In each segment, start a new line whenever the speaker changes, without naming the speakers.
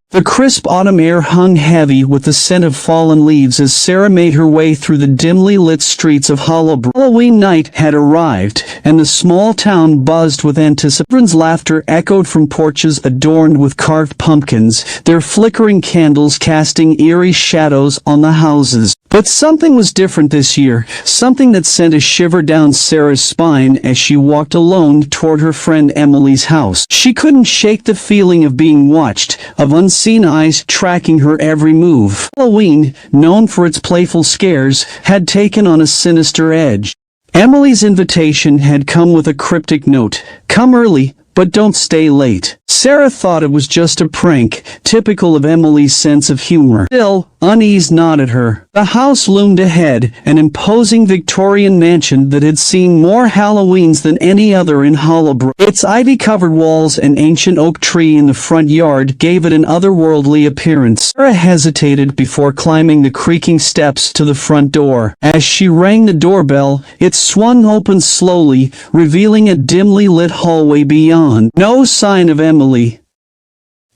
The crisp autumn air hung heavy with the scent of fallen leaves as Sarah made her way through the dimly lit streets of Hollowbrook. Halloween night had arrived, and the small town buzzed with anticipation. Children's laughter echoed from porches adorned with carved pumpkins, their flickering candles casting eerie shadows on the houses. But something was different this year, something that sent a shiver down Sarah's spine as she walked alone toward her friend Emily's house. She couldn't shake the feeling of being watched, of unseen eyes tracking her every move. Halloween, known for its playful scares, had taken on a sinister edge. Emily's invitation had come with a cryptic note: "Come early, but don't stay late." Sarah thought it was just a prank, typical of Emily's sense of humor. Still, unease nodded her. The house loomed ahead, an imposing Victorian mansion that had seen more Halloweens than any other in Hollowbrook. Its ivy-covered walls and ancient oak tree in the front yard gave it an otherworldly appearance. Sarah hesitated before climbing the creaking steps to the front door. As she rang the doorbell, it swung open slowly, revealing a dimly lit hallway beyond. No sign of Emily.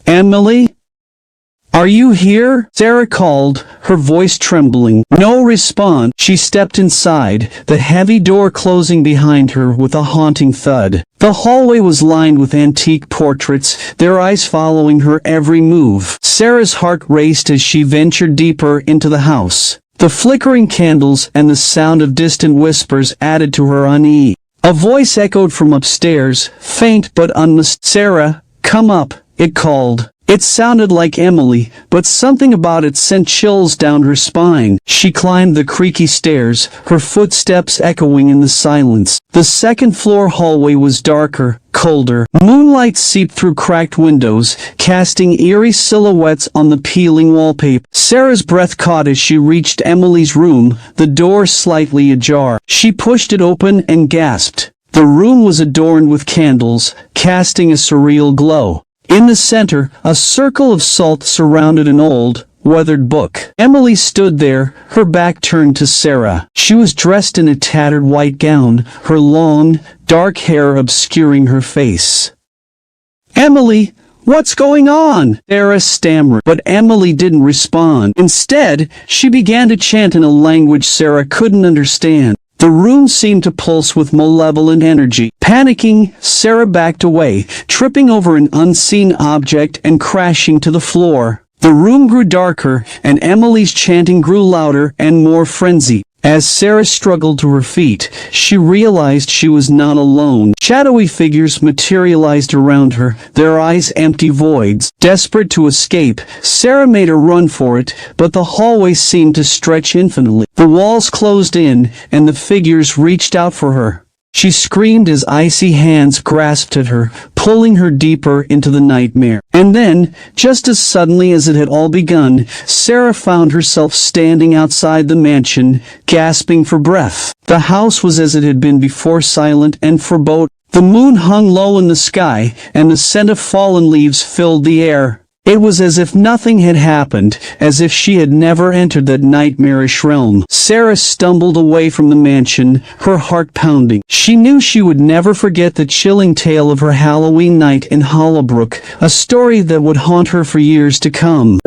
"Emily? Are you here?" Sarah called, her voice trembling. No response. She stepped inside, the heavy door closing behind her with a haunting thud. The hallway was lined with antique portraits, their eyes following her every move. Sarah's heart raced as she ventured deeper into the house. The flickering candles and the sound of distant whispers added to her unease. A voice echoed from upstairs, faint but unmistakable. "Sarah, come up," it called. It sounded like Emily, but something about it sent chills down her spine. She climbed the creaky stairs, her footsteps echoing in the silence. The second-floor hallway was darker, colder. Moonlight seeped through cracked windows, casting eerie silhouettes on the peeling wallpaper. Sarah's breath caught as she reached Emily's room, the door slightly ajar. She pushed it open and gasped. The room was adorned with candles, casting a surreal glow. In the center, a circle of salt surrounded an old, weathered book. Emily stood there, her back turned to Sarah. She was dressed in a tattered white gown, her long, dark hair obscuring her face. "Emily, what's going on?" Sarah stammered, but Emily didn't respond. Instead, she began to chant in a language Sarah couldn't understand. The room seemed to pulse with malevolent energy. Panicking, Sarah backed away, tripping over an unseen object and crashing to the floor. The room grew darker, and Emily's chanting grew louder and more frenzied. As Sarah struggled to her feet, she realized she was not alone. Shadowy figures materialized around her, their eyes empty voids. Desperate to escape, Sarah made a run for it, but the hallway seemed to stretch infinitely. The walls closed in, and the figures reached out for her. She screamed as icy hands grasped at her, pulling her deeper into the nightmare. And then, just as suddenly as it had all begun, Sarah found herself standing outside the mansion, gasping for breath. The house was as it had been before, silent and foreboding. The moon hung low in the sky, and the scent of fallen leaves filled the air. It was as if nothing had happened, as if she had never entered that nightmarish realm. Sarah stumbled away from the mansion, her heart pounding. She knew she would never forget the chilling tale of her Halloween night in Hollowbrook, a story that would haunt her for years to come.